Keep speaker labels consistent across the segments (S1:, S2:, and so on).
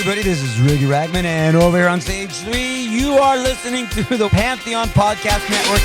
S1: everybody, this is Ricky Ragman, and over here on Stage 3, you are listening to the Pantheon Podcast Network.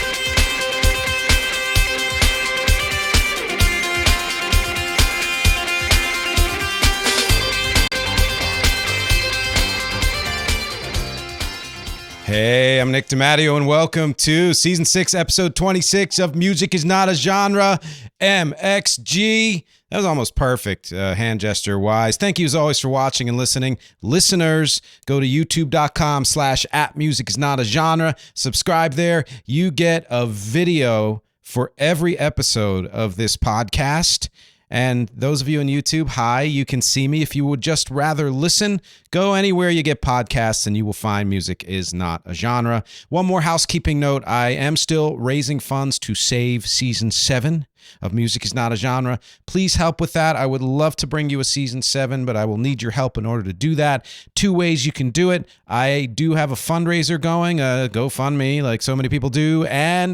S2: Hey, I'm Nick DiMatteo, and welcome to Season 6, Episode 26 of Music is Not a Genre, MxG. That was almost perfect, hand gesture-wise. Thank you, as always, for watching and listening. Listeners, go to youtube.com/@musicisnotagenre. Subscribe there. You get a video for every episode of this podcast. And those of you on YouTube, hi, you can see me. If you would just rather listen, go anywhere you get podcasts and you will find Music is Not a Genre. One more housekeeping note. I am still raising funds to save Season 7 of Music is Not a Genre. Please help with that. I would love to bring you a Season 7, but I will need your help in order to do that. Two ways you can do it. I do have a fundraiser going, GoFundMe, like so many people do,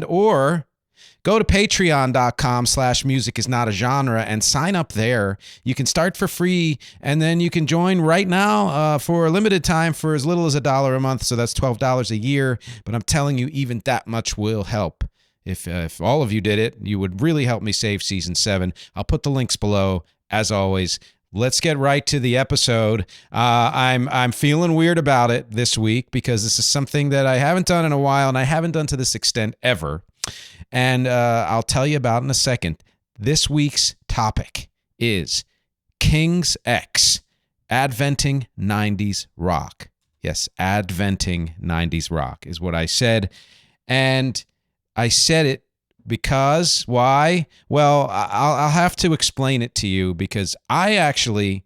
S2: or go to patreon.com/musicisnotagenre and sign up there. You can start for free, and then you can join right now for a limited time for as little as $1 a month, so that's $12 a year. But I'm telling you, even that much will help. If all of you did it, you would really help me save Season 7. I'll put the links below, as always. Let's get right to the episode. I'm feeling weird about it this week because this is something that I haven't done in a while, and I haven't done to this extent ever. And I'll tell you about it in a second. This week's topic is King's X, adventing 90s rock. Yes, adventing 90s rock is what I said. And I said it because, why? Well, I'll have to explain it to you because I actually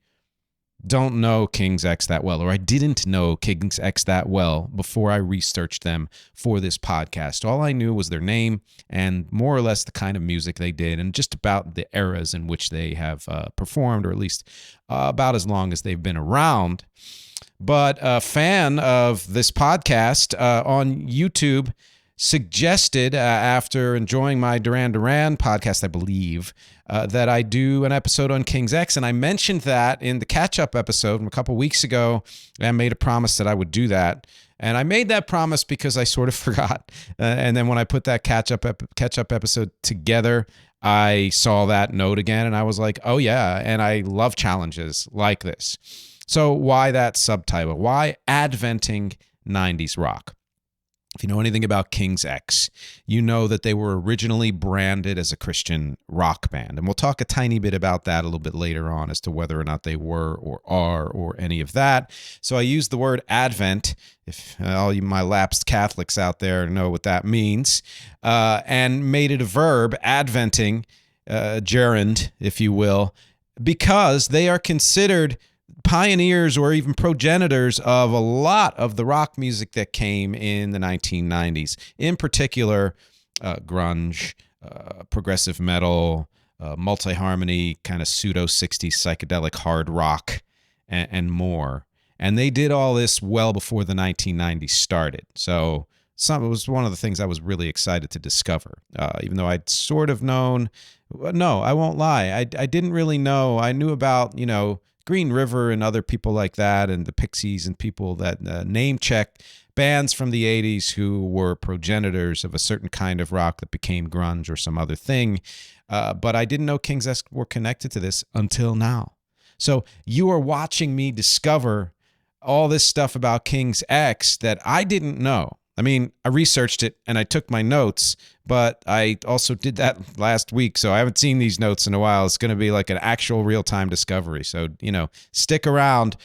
S2: don't know King's X that well, or I didn't know King's X that well before I researched them for this podcast. All I knew was their name and more or less the kind of music they did and just about the eras in which they have performed, or at least about as long as they've been around. But a fan of this podcast on YouTube suggested, after enjoying my Duran Duran podcast, I believe, that I do an episode on King's X. And I mentioned that in the catch-up episode from a couple weeks ago, and made a promise that I would do that. And I made that promise because I sort of forgot. And then when I put that catch-up episode together, I saw that note again, and I was like, oh yeah, and I love challenges like this. So why that subtitle? Why adventing 90s rock? If you know anything about King's X, you know that they were originally branded as a Christian rock band. And we'll talk a tiny bit about that a little bit later on as to whether or not they were or are or any of that. So I used the word advent, if all you my lapsed Catholics out there know what that means, and made it a verb, adventing, gerund, if you will, because they are considered pioneers or even progenitors of a lot of the rock music that came in the 1990s. In particular, grunge, progressive metal, multi-harmony, kind of pseudo-60s psychedelic hard rock, and more. And they did all this well before the 1990s started. So it was one of the things I was really excited to discover, even though I'd sort of known. No, I won't lie. I didn't really know. I knew about, Green River and other people like that, and the Pixies and people that name check bands from the 80s who were progenitors of a certain kind of rock that became grunge or some other thing. But I didn't know King's X were connected to this until now. So you are watching me discover all this stuff about King's X that I didn't know. I mean, I researched it and I took my notes, but I also did that last week, so I haven't seen these notes in a while. It's going to be like an actual real-time discovery, so, stick around.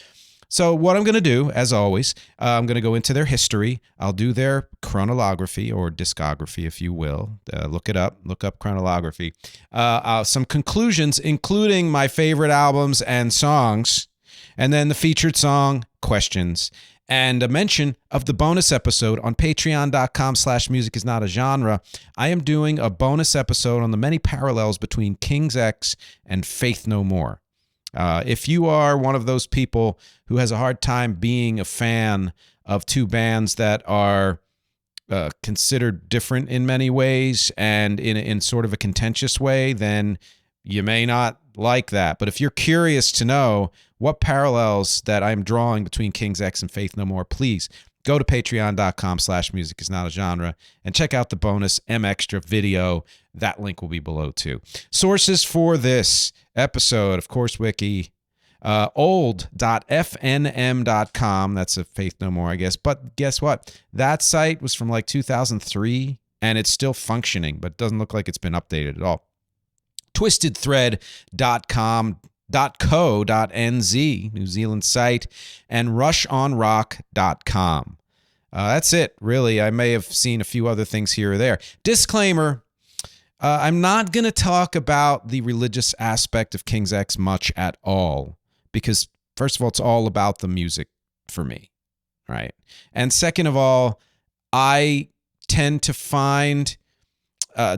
S2: So what I'm going to do, as always, I'm going to go into their history. I'll do their chronology or discography, if you will. Look up chronology. Some conclusions, including my favorite albums and songs, and then the featured song, questions, and a mention of the bonus episode on patreon.com/musicisnotagenre. I am doing a bonus episode on the many parallels between King's X and Faith No More. If you are one of those people who has a hard time being a fan of two bands that are considered different in many ways and in sort of a contentious way, then you may not like that. But if you're curious to know what parallels that I'm drawing between King's X and Faith No More, please go to patreon.com/musicisnotagenre and check out the bonus MXtra video. That link will be below too. Sources for this episode, of course, wiki, old.fnm.com. That's a Faith No More, I guess. But guess what? That site was from like 2003 and it's still functioning, but doesn't look like it's been updated at all. twistedthread.co.nz, New Zealand site, and rushonrock.com. That's it, really. I may have seen a few other things here or there. Disclaimer, I'm not going to talk about the religious aspect of King's X much at all, because first of all, it's all about the music for me, right? And second of all, I tend to find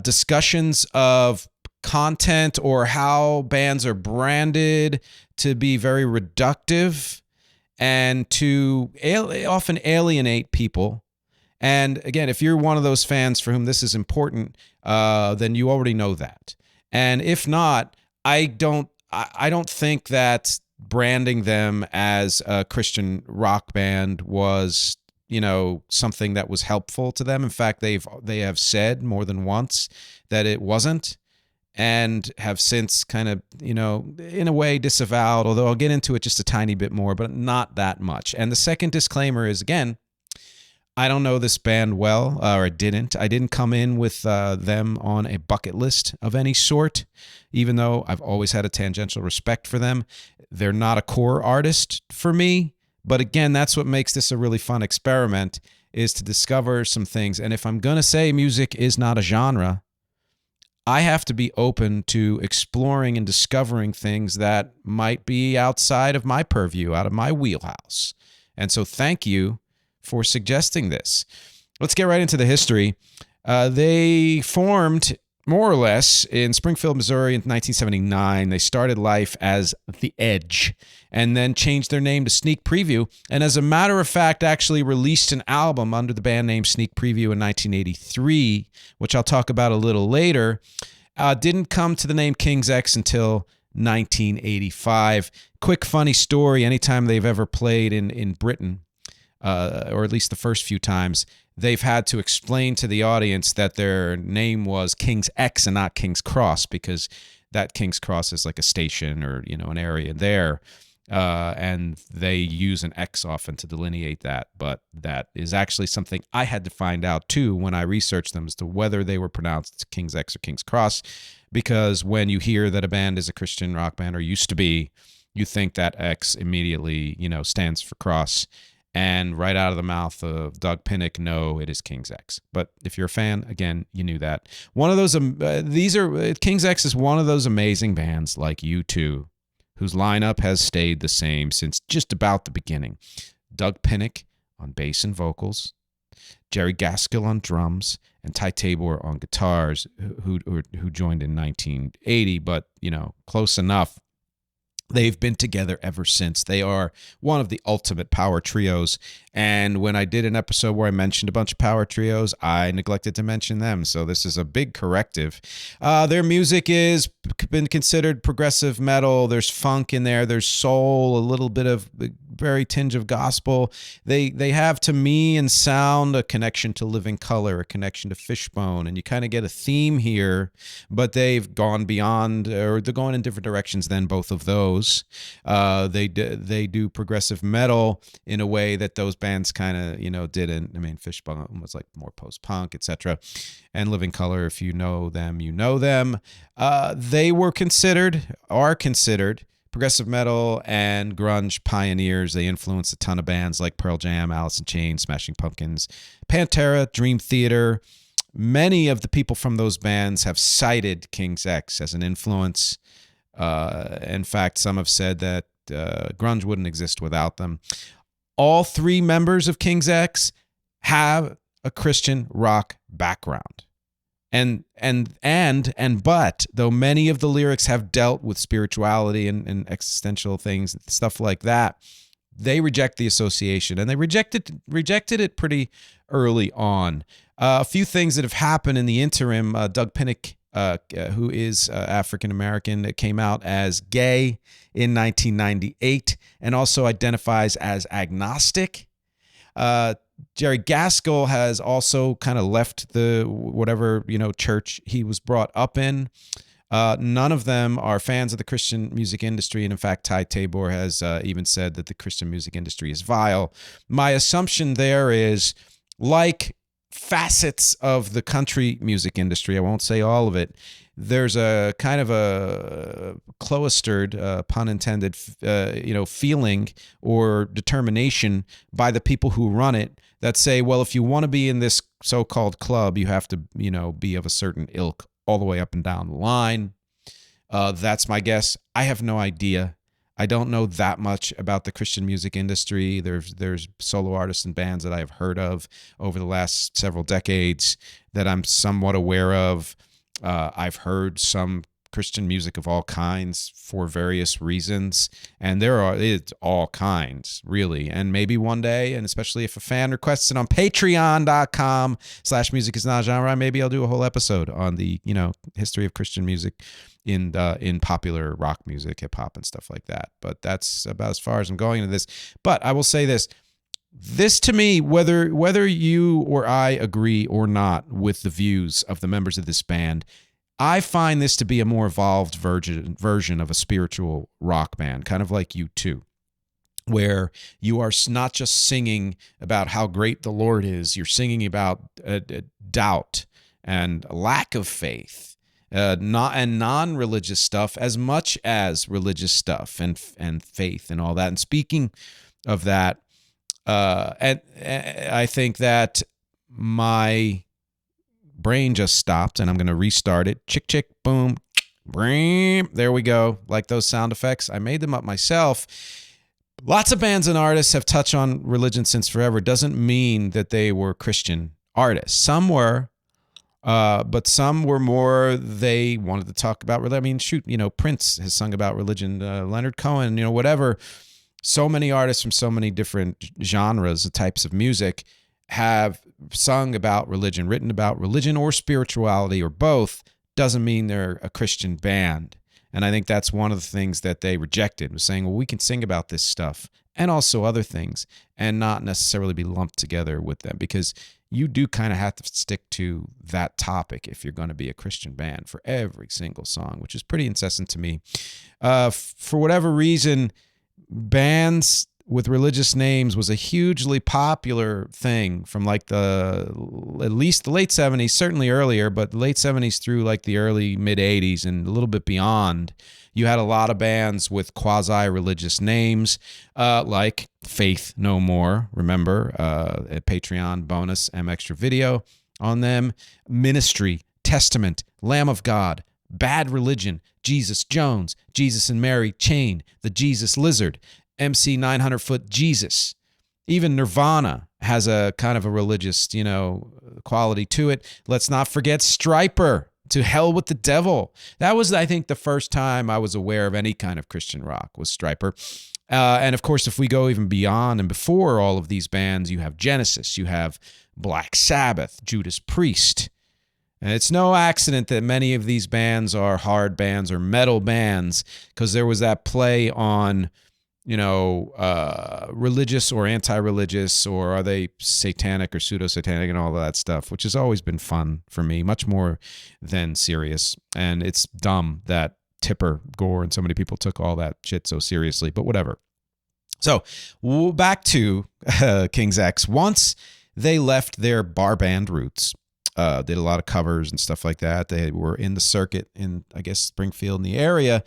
S2: discussions of content or how bands are branded to be very reductive and to often alienate people. And again, if you're one of those fans for whom this is important, then you already know that. And if not, I don't think that branding them as a Christian rock band was, something that was helpful to them. In fact, they have said more than once that it wasn't, and have since kind of, in a way disavowed, although I'll get into it just a tiny bit more, but not that much. And the second disclaimer is, again, I don't know this band well, or I didn't come in with them on a bucket list of any sort, even though I've always had a tangential respect for them. They're not a core artist for me, but again, that's what makes this a really fun experiment, is to discover some things. And if I'm going to say music is not a genre, I have to be open to exploring and discovering things that might be outside of my purview, out of my wheelhouse. And so thank you for suggesting this. Let's get right into the history. They formed more or less in Springfield, Missouri in 1979. They started life as The Edge and then changed their name to Sneak Preview. And as a matter of fact, actually released an album under the band name Sneak Preview in 1983, which I'll talk about a little later. Didn't come to the name King's X until 1985. Quick funny story, anytime they've ever played in Britain, or at least the first few times, they've had to explain to the audience that their name was King's X and not King's Cross, because that King's Cross is like a station or, an area there. And they use an X often to delineate that. But that is actually something I had to find out too when I researched them, as to whether they were pronounced King's X or King's Cross. Because when you hear that a band is a Christian rock band, or used to be, you think that X immediately, stands for cross. And right out of the mouth of Doug Pinnick, no, it is King's X. But if you're a fan, again, you knew that. One of those, King's X is one of those amazing bands like U2, whose lineup has stayed the same since just about the beginning. Doug Pinnick on bass and vocals, Jerry Gaskill on drums, and Ty Tabor on guitars, who joined in 1980, but, close enough. They've been together ever since. They are one of the ultimate power trios. And when I did an episode where I mentioned a bunch of power trios, I neglected to mention them. So this is a big corrective. Their music has been considered progressive metal. There's funk in there. There's soul, a little bit of very tinge of gospel. They have, to me, in sound, a connection to Living Colour, a connection to Fishbone. And you kind of get a theme here, but they've gone beyond, or they're going in different directions than both of those. They do progressive metal in a way that those bands kind of, didn't. I mean, Fishbone was like more post-punk, etc. And Living Colour, if you know them, you know them. They are considered progressive metal and grunge pioneers. They influenced a ton of bands like Pearl Jam, Alice in Chains, Smashing Pumpkins, Pantera, Dream Theater. Many of the people from those bands have cited King's X as an influence. In fact, some have said that grunge wouldn't exist without them. All three members of King's X have a Christian rock background. But though many of the lyrics have dealt with spirituality and existential things, stuff like that, they reject the association, and they rejected it pretty early on. A few things that have happened in the interim. Doug Pinnick who is African American, that came out as gay in 1998 and also identifies as agnostic. Jerry Gaskell has also kind of left the whatever church he was brought up in. None of them are fans of the Christian music industry. And in fact, Ty Tabor has even said that the Christian music industry is vile. My assumption there is, like facets of the country music industry, I won't say all of it, there's a kind of a cloistered, pun intended, feeling or determination by the people who run it that say, well, if you want to be in this so-called club, you have to, be of a certain ilk all the way up and down the line. That's my guess. I have no idea. I don't know that much about the Christian music industry. There's solo artists and bands that I have heard of over the last several decades that I'm somewhat aware of. I've heard some Christian music of all kinds for various reasons, and it's all kinds, really. And maybe one day, and especially if a fan requests it on patreon.com/music is not a genre, maybe I'll do a whole episode on the history of Christian music in popular rock music, hip hop, and stuff like that. But that's about as far as I'm going into this. But I will say this. This, to me, whether you or I agree or not with the views of the members of this band, I find this to be a more evolved version of a spiritual rock band, kind of like U2, where you are not just singing about how great the Lord is, you're singing about doubt and lack of faith, non-religious stuff as much as religious stuff and faith and all that. And speaking of that, and I think that my brain just stopped, and I'm going to restart it. Chick, chick, boom, bream. There we go. Like those sound effects. I made them up myself. Lots of bands and artists have touched on religion since forever. Doesn't mean that they were Christian artists. Some were, but some were more, they wanted to talk about religion. I mean, shoot, Prince has sung about religion. Leonard Cohen, whatever. So many artists from so many different genres, types of music, have sung about religion, written about religion or spirituality or both. Doesn't mean they're a Christian band. And I think that's one of the things that they rejected, was saying, well, we can sing about this stuff and also other things and not necessarily be lumped together with them, because you do kind of have to stick to that topic if you're going to be a Christian band for every single song, which is pretty incessant to me. For whatever reason, bands with religious names was a hugely popular thing from at least the late 70s, certainly earlier, but the late 70s through like the early mid 80s and a little bit beyond. You had a lot of bands with quasi-religious names, like Faith No More, remember, a Patreon bonus MxG video on them, Ministry, Testament, Lamb of God, Bad Religion, Jesus Jones, Jesus and Mary Chain, the Jesus Lizard, MC 900-Foot Jesus. Even Nirvana has a kind of a religious, quality to it. Let's not forget Stryper, To Hell with the Devil. That was, I think, the first time I was aware of any kind of Christian rock was Stryper. And of course, if we go even beyond and before all of these bands, you have Genesis, you have Black Sabbath, Judas Priest. And it's no accident that many of these bands are hard bands or metal bands, because there was that play on, religious or anti-religious, or are they satanic or pseudo-satanic and all of that stuff, which has always been fun for me, much more than serious. And it's dumb that Tipper Gore and so many people took all that shit so seriously, but whatever. So back to King's X. Once they left their bar band roots, did a lot of covers and stuff like that. They were in the circuit in, I guess, Springfield and the area.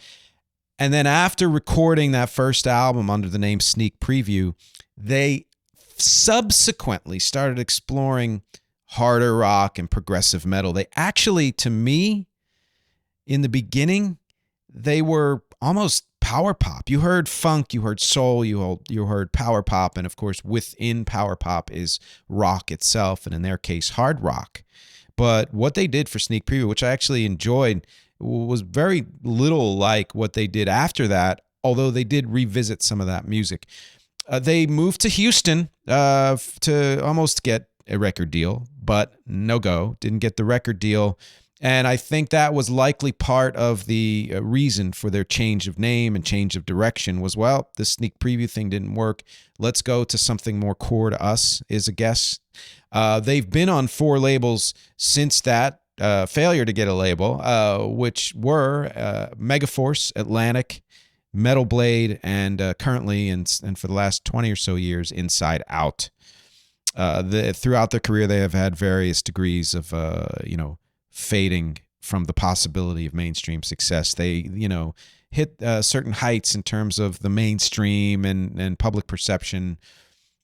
S2: And then after recording that first album under the name Sneak Preview, they subsequently started exploring harder rock and progressive metal. They actually, to me, in the beginning, they were almost power pop. You heard funk, you heard soul, you heard power pop, and of course within power pop is rock itself, and in their case, hard rock. But what they did for Sneak Preview, which I actually enjoyed, was very little like what they did after that, although they did revisit some of that music. They moved to Houston to almost get a record deal, but no go. Didn't get the record deal. And I think that was likely part of the reason for their change of name and change of direction was, well, this sneak preview thing didn't work. Let's go to something more core to us, is a guess. They've been on 4 labels since that failure to get a label, which were Megaforce, Atlantic, Metal Blade, and currently, and for the last 20 or so years, Inside Out. Throughout their career, they have had various degrees of, fading from the possibility of mainstream success. They, hit certain heights in terms of the mainstream and public perception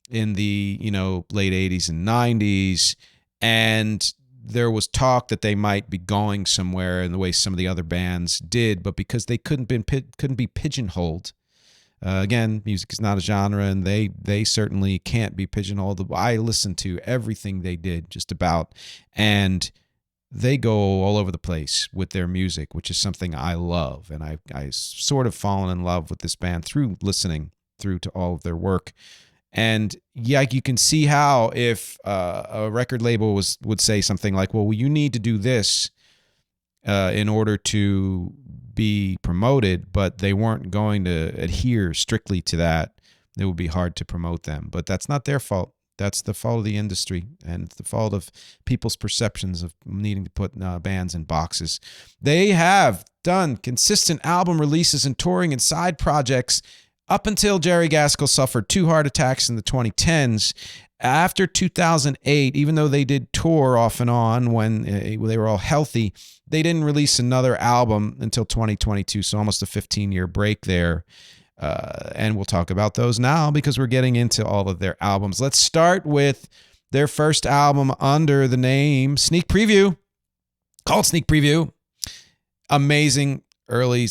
S2: in the, late 80s and 90s. And there was talk that they might be going somewhere in the way some of the other bands did, but because they couldn't be pigeonholed. Again, music is not a genre, and they certainly can't be pigeonholed. I listened to everything they did, just about, and they go all over the place with their music, which is something I love. And I sort of fallen in love with this band through listening through to all of their work. And yeah, you can see how if a record label would say something like, well, you need to do this in order to be promoted, but they weren't going to adhere strictly to that, it would be hard to promote them. But that's not their fault. That's the fault of the industry and the fault of people's perceptions of needing to put bands in boxes. They have done consistent album releases and touring and side projects up until Jerry Gaskill suffered 2 heart attacks in the 2010s. After 2008, even though they did tour off and on when they were all healthy, they didn't release another album until 2022, so almost a 15-year break there. And we'll talk about those now because we're getting into all of their albums. Let's start with their first album under the name Sneak Preview, called Sneak Preview. Amazing early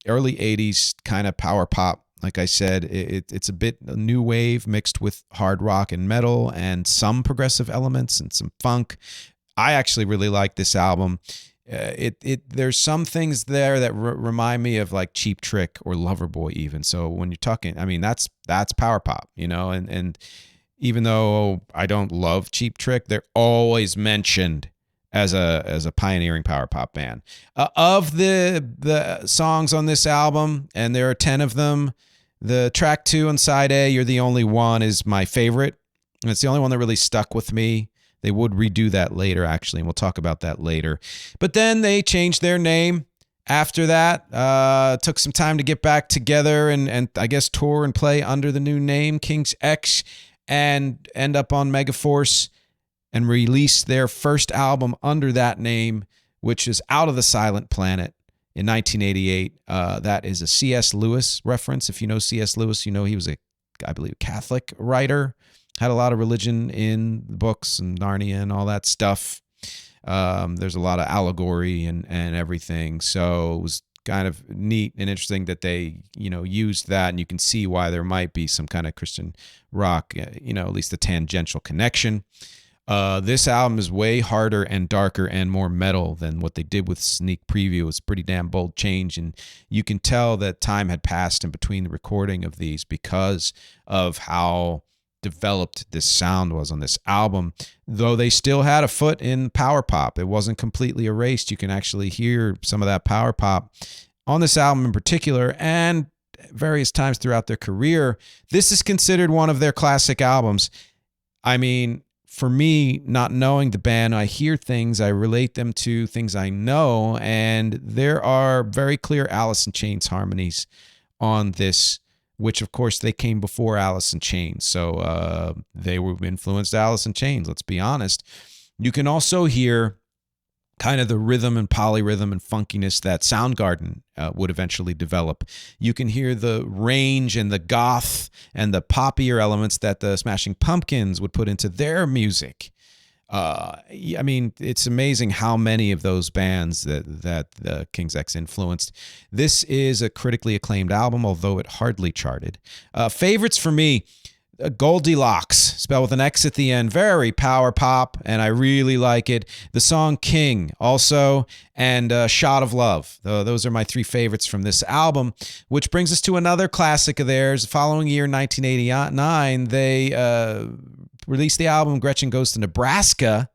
S2: 80s kind of power pop. Like I said, it's a bit new wave mixed with hard rock and metal and some progressive elements and some funk. I actually really like this album. There's some things there that remind me of like Cheap Trick or Loverboy even. So when you're talking, I mean, that's power pop, and even though I don't love Cheap Trick, they're always mentioned as a pioneering power pop band. Of the songs on this album, and there are 10 of them, the track 2 on side A, You're the Only One, is my favorite. And it's the only one that really stuck with me. They would redo that later, actually, and we'll talk about that later. But then they changed their name after that. Took some time to get back together and I guess tour and play under the new name, King's X, and end up on Megaforce and release their first album under that name, which is Out of the Silent Planet in 1988. That is a C.S. Lewis reference. If you know C.S. Lewis, you know he was I believe, Catholic writer. Had a lot of religion in the books and Narnia and all that stuff. There's a lot of allegory and everything. So it was kind of neat and interesting that they, used that, and you can see why there might be some kind of Christian rock, at least a tangential connection. This album is way harder and darker and more metal than what they did with Sneak Preview. It's a pretty damn bold change, and you can tell that time had passed in between the recording of these because of how developed this sound was on this album. Though they still had a foot in power pop, it wasn't completely erased. You can actually hear some of that power pop on this album in particular, and various times throughout their career. This is considered one of their classic albums. I mean, for me, not knowing the band, I hear things, I relate them to things I know, and there are very clear Alice in Chains harmonies on this, which, of course, they came before Alice in Chains. So they were influenced Alice in Chains, let's be honest. You can also hear kind of the rhythm and polyrhythm and funkiness that Soundgarden would eventually develop. You can hear the range and the goth and the poppier elements that the Smashing Pumpkins would put into their music. I mean, it's amazing how many of those bands that the King's X influenced. This is a critically acclaimed album, although it hardly charted. Favorites for me, Goldilocks, spelled with an X at the end, very power pop, and I really like it. The song King also, and Shot of Love. Those are my 3 favorites from this album, which brings us to another classic of theirs. The following year, 1989, they released the album Gretchen Goes to Nebraska,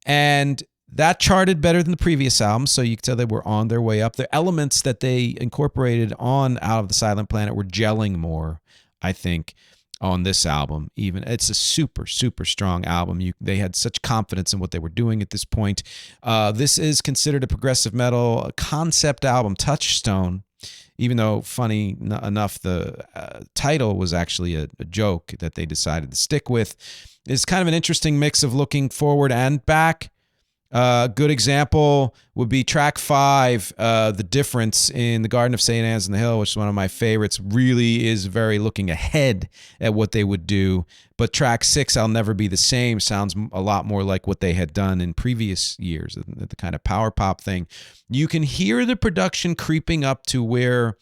S2: and That charted better than the previous album, so you could tell they were on their way up. The elements that they incorporated on Out of the Silent Planet were gelling more, I think, on this album. Even it's a super, super strong album. They had such confidence in what they were doing at this point. This is considered a progressive metal concept album, touchstone. Even though, funny enough, the title was actually a joke that they decided to stick with. It's kind of an interesting mix of looking forward and back. A good example would be track 5, The Difference in the Garden of St. Anne's in the Hill, which is one of my favorites. Really is very looking ahead at what they would do. But track 6, I'll Never Be the Same, sounds a lot more like what they had done in previous years, the kind of power pop thing. You can hear the production creeping up to where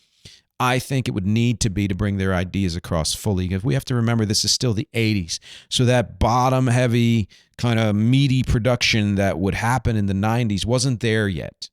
S2: I think it would need to be to bring their ideas across fully. Because we have to remember this is still the 80s. So that bottom heavy kind of meaty production that would happen in the 90s wasn't there yet.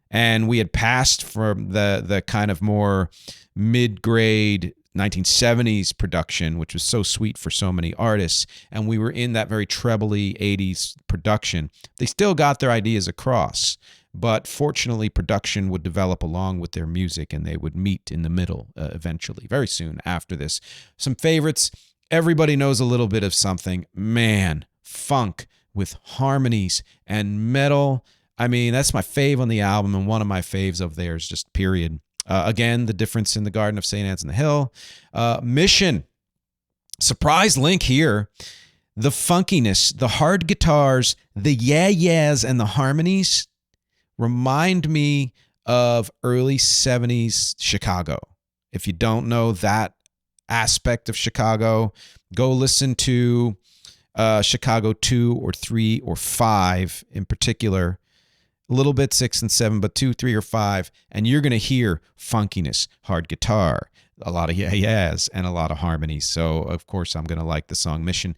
S2: And we had passed from the kind of more mid-grade 1970s production, which was so sweet for so many artists. And we were in that very trebly 80s production. They still got their ideas across. But fortunately, production would develop along with their music, and they would meet in the middle eventually, very soon after this. Some favorites. Everybody knows a little bit of something. Man, funk with harmonies and metal. I mean, that's my fave on the album, and one of my faves of theirs, just period. Again, The Difference in the Garden of St. Anne's in the Hill. Mission. Surprise link here. The funkiness, the hard guitars, the yeah-yeahs, and the harmonies remind me of early 70s Chicago. If you don't know that aspect of Chicago, go listen to Chicago 2 or 3 or 5 in particular. A little bit 6 and 7, but 2, 3, or 5, and you're going to hear funkiness, hard guitar, a lot of yeah-yeahs, and a lot of harmonies. So, of course, I'm going to like the song Mission.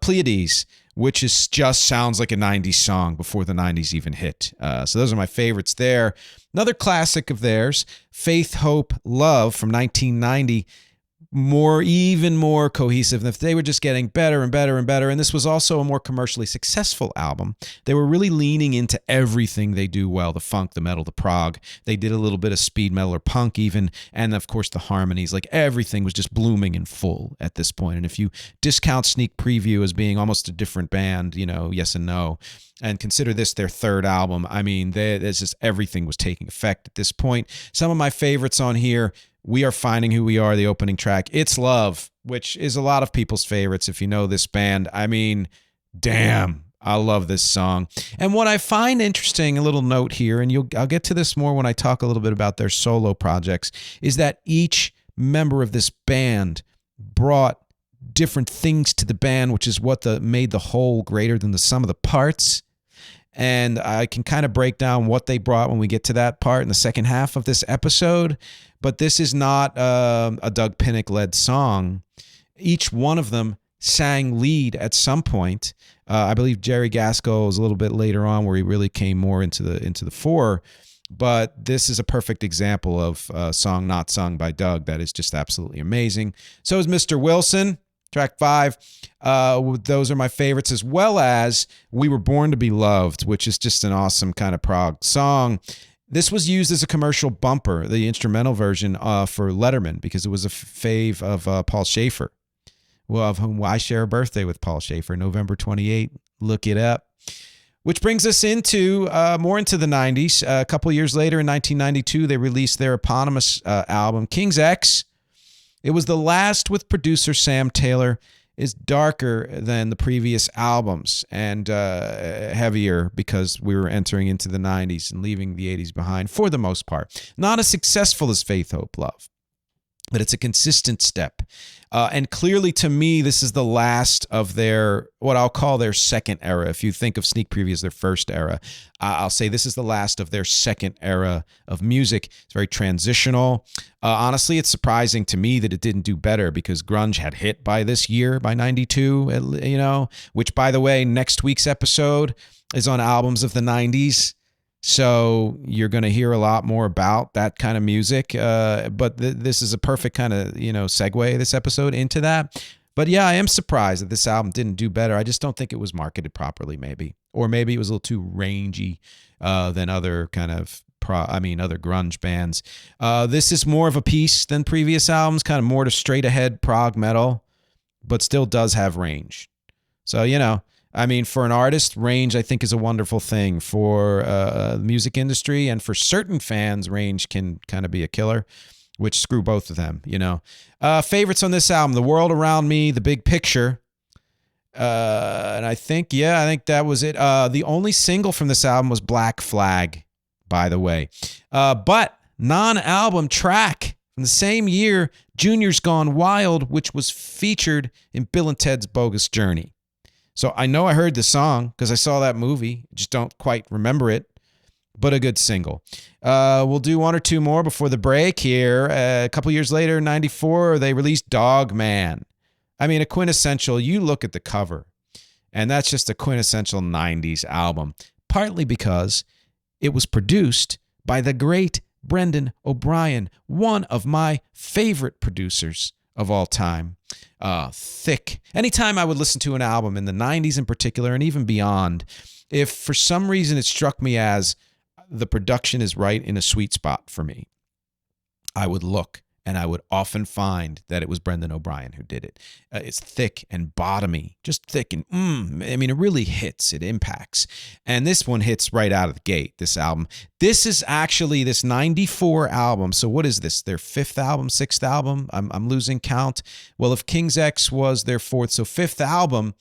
S2: Pleiades, which is just sounds like a 90s song before the 90s even hit. So those are my favorites there. Another classic of theirs, Faith, Hope, Love from 1990. Even more cohesive. They were just getting better and better and better. And this was also a more commercially successful album. They were really leaning into everything they do well, the funk, the metal, the prog. They did a little bit of speed metal or punk even. And of course the harmonies, like everything was just blooming in full at this point. And if you discount Sneak Preview as being almost a different band, yes and no, and consider this their third album, I mean, there's just everything was taking effect at this point. Some of my favorites on here, We Are Finding Who We Are, the opening track. It's Love, which is a lot of people's favorites if you know this band. I mean, damn, I love this song. And what I find interesting, a little note here, and I'll get to this more when I talk a little bit about their solo projects, is that each member of this band brought different things to the band, which is what made the whole greater than the sum of the parts. And I can kind of break down what they brought when we get to that part in the second half of this episode. But this is not a Doug Pinnick-led song. Each one of them sang lead at some point. I believe Jerry Gaskell was a little bit later on where he really came more into the fore. But this is a perfect example of a song not sung by Doug that is just absolutely amazing. So is Mr. Wilson. Track 5, those are my favorites, as well as We Were Born to Be Loved, which is just an awesome kind of prog song. This was used as a commercial bumper, the instrumental version for Letterman, because it was a fave of Paul Schaefer, of whom I share a birthday with Paul Schaefer, November 28. Look it up. Which brings us into more into the 90s. A couple years later, in 1992, they released their eponymous album, King's X. It was the last with producer Sam Taylor. Is darker than the previous albums and heavier because we were entering into the 90s and leaving the 80s behind for the most part. Not as successful as Faith, Hope, Love, but it's a consistent step. And clearly to me, this is the last of their, what I'll call their second era. If you think of Sneak Preview as their first era, I'll say this is the last of their second era of music. It's very transitional. Honestly, it's surprising to me that it didn't do better because grunge had hit by this year, by 92, which by the way, next week's episode is on albums of the 90s. So you're going to hear a lot more about that kind of music. But this is a perfect kind of, segue, this episode, into that. But yeah, I am surprised that this album didn't do better. I just don't think it was marketed properly, maybe. Or maybe it was a little too rangy than other kind of other grunge bands. This is more of a piece than previous albums, kind of more to straight ahead prog metal, but still does have range. So, for an artist, range, I think, is a wonderful thing. For the music industry and for certain fans, range can kind of be a killer, which screw both of them, Favorites on this album, The World Around Me, The Big Picture. And I think that was it. The only single from this album was Black Flag, by the way. But non-album track from the same year, Junior's Gone Wild, which was featured in Bill and Ted's Bogus Journey. So I know I heard the song because I saw that movie. Just don't quite remember it, but a good single. We'll do one or two more before the break here. A couple years later, 94, they released Dog Man. A quintessential, you look at the cover, and that's just a quintessential 90s album, partly because it was produced by the great Brendan O'Brien, one of my favorite producers of all time. Thick. Anytime I would listen to an album in the 90s in particular, and even beyond, if for some reason it struck me as the production is right in a sweet spot for me, I would look, and I would often find that it was Brendan O'Brien who did it. It's thick and bottomy, just thick and it really hits, it impacts. And this one hits right out of the gate, this album. This is actually this 94 album. So what is this, their fifth album, sixth album? I'm losing count. Well, if King's X was their fourth, so fifth album.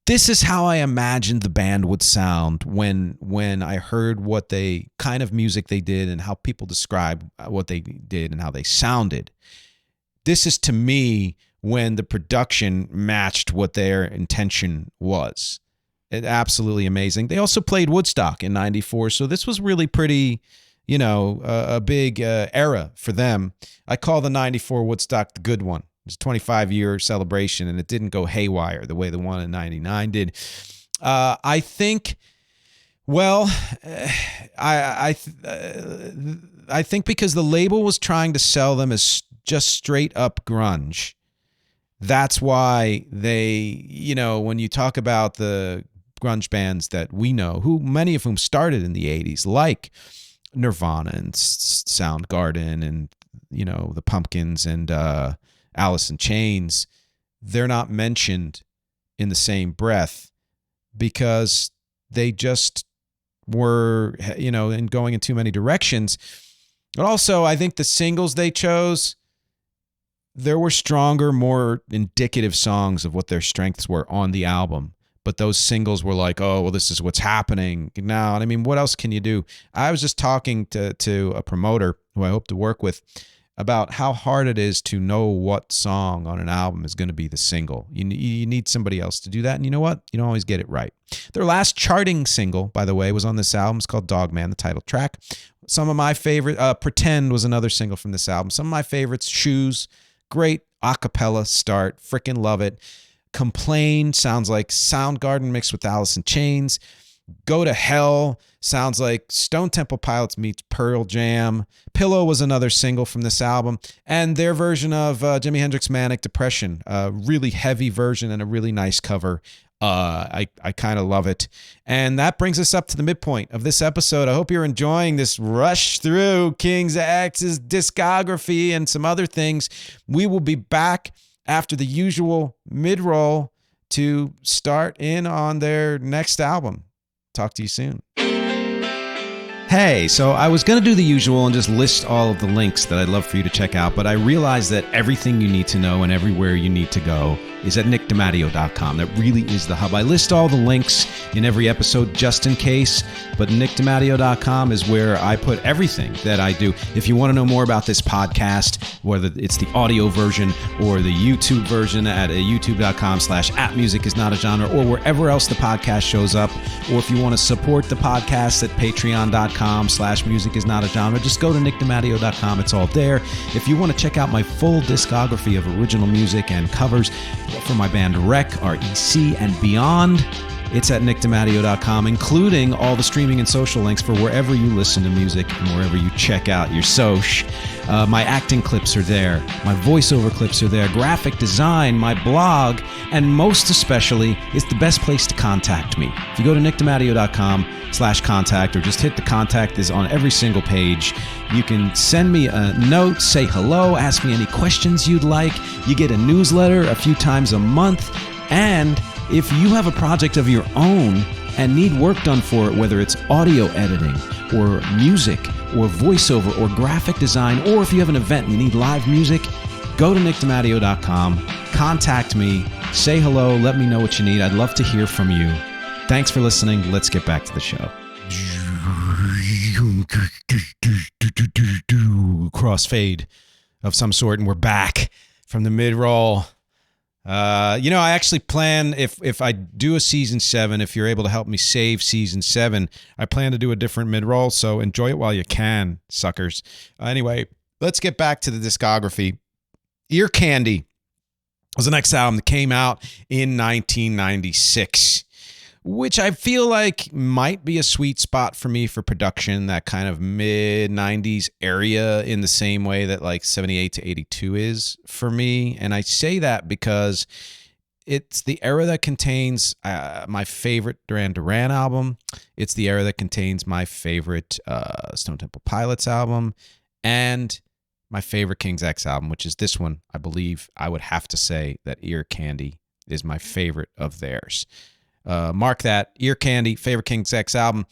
S2: This is how I imagined the band would sound when I heard what they kind of music they did and how people described what they did and how they sounded. This is, to me, when the production matched what their intention was. Absolutely amazing. They also played Woodstock in 94, so this was really pretty, a big era for them. I call the 94 Woodstock the good one. It's a 25-year celebration, and it didn't go haywire the way the one in 99 did. I think, I think because the label was trying to sell them as just straight up grunge, that's why they, when you talk about the grunge bands that we know, many of whom started in the 80s, like Nirvana and Soundgarden and, the Pumpkins and Alice in Chains, they're not mentioned in the same breath because they just were, and going in too many directions. But also, I think the singles they chose, there were stronger, more indicative songs of what their strengths were on the album. But those singles were like, oh, well, this is what's happening now. And what else can you do? I was just talking to a promoter who I hope to work with about how hard it is to know what song on an album is going to be the single. You need somebody else to do that, and you know what? You don't always get it right. Their last charting single, by the way, was on this album. It's called Dog Man, the title track. Some of my favorite, Pretend was another single from this album. Some of my favorites, Shoes, great a cappella start, freaking love it. Complain sounds like Soundgarden mixed with Alice in Chains. Go to Hell sounds like Stone Temple Pilots meets Pearl Jam. Pillow was another single from this album. And their version of Jimi Hendrix Manic Depression, a really heavy version and a really nice cover. I kind of love it. And that brings us up to the midpoint of this episode. I hope you're enjoying this rush through King's X's discography and some other things. We will be back after the usual mid-roll to start in on their next album. Talk to you soon. Hey, so I was going to do the usual and just list all of the links that I'd love for you to check out, but I realized that everything you need to know and everywhere you need to go is at nickdimatteo.com. That really is the hub. I list all the links in every episode just in case, but nickdimatteo.com is where I put everything that I do. If you want to know more about this podcast, whether it's the audio version or the YouTube version at youtube.com/@musicisnotagenre or wherever else the podcast shows up, or if you want to support the podcast at patreon.com/musicisnotagenre, just go to nickdimatteo.com. It's all there. If you want to check out my full discography of original music and covers for my band REC, and Beyond, it's at nickdimatteo.com, including all the streaming and social links for wherever you listen to music and wherever you check out your soch. My acting clips are there. My voiceover clips are there. Graphic design, my blog, and most especially, it's the best place to contact me. If you go to nickdimatteo.com/contact or just hit the contact is on every single page. You can send me a note, say hello, ask me any questions you'd like. You get a newsletter a few times a month. And if you have a project of your own and need work done for it, whether it's audio editing or music or voiceover or graphic design, or if you have an event and you need live music, go to nickdimatteo.com, contact me, say hello, let me know what you need. I'd love to hear from you. Thanks for listening. Let's get back to the show. Crossfade of some sort, and we're back from the mid-roll. I actually plan, if I do a season 7, if you're able to help me save season 7, I plan to do a different mid-roll, so enjoy it while you can, suckers. Anyway, let's get back to the discography. Ear Candy was the next album that came out in 1996. Which I feel like might be a sweet spot for me for production, that kind of mid-90s area, in the same way that like 78 to 82 is for me. And I say that because it's the era that contains my favorite Duran Duran album. It's the era that contains my favorite Stone Temple Pilots album and my favorite King's X album, which is this one. I believe I would have to say that Ear Candy is my favorite of theirs. Mark that. Ear Candy, favorite King's X album.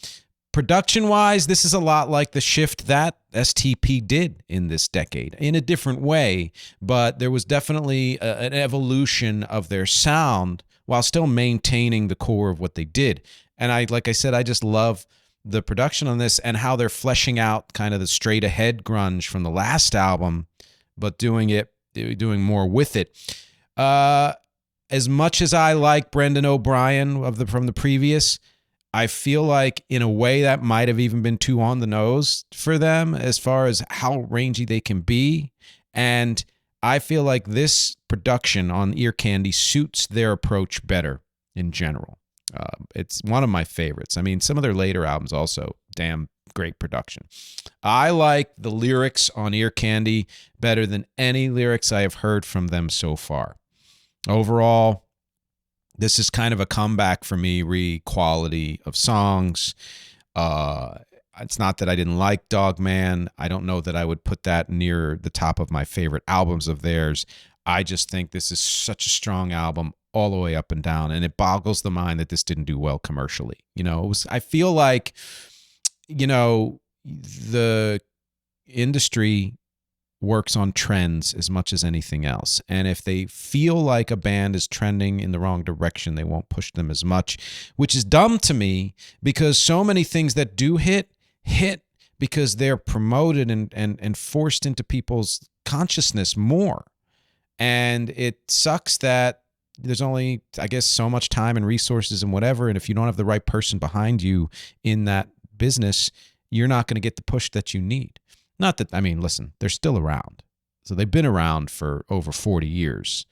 S2: Production-wise, this is a lot like the shift that STP did in this decade, in a different way, but there was definitely an evolution of their sound while still maintaining the core of what they did. And like I said, I just love the production on this and how they're fleshing out kind of the straight-ahead grunge from the last album, but doing more with it. As much as I like Brendan O'Brien from the previous, I feel like in a way that might have even been too on the nose for them as far as how rangy they can be. And I feel like this production on Ear Candy suits their approach better in general. It's one of my favorites. I mean, some of their later albums also, damn great production. I like the lyrics on Ear Candy better than any lyrics I have heard from them so far. Overall, this is kind of a comeback for me, quality of songs. It's not that I didn't like Dog Man. I don't know that I would put that near the top of my favorite albums of theirs. I just think this is such a strong album all the way up and down, and it boggles the mind that this didn't do well commercially. I feel like, the industry works on trends as much as anything else. And if they feel like a band is trending in the wrong direction, they won't push them as much, which is dumb to me because so many things that do hit because they're promoted and forced into people's consciousness more. And it sucks that there's only, I guess, so much time and resources and whatever. And if you don't have the right person behind you in that business, you're not going to get the push that you need. Not that, listen, they're still around. So they've been around for over 40 years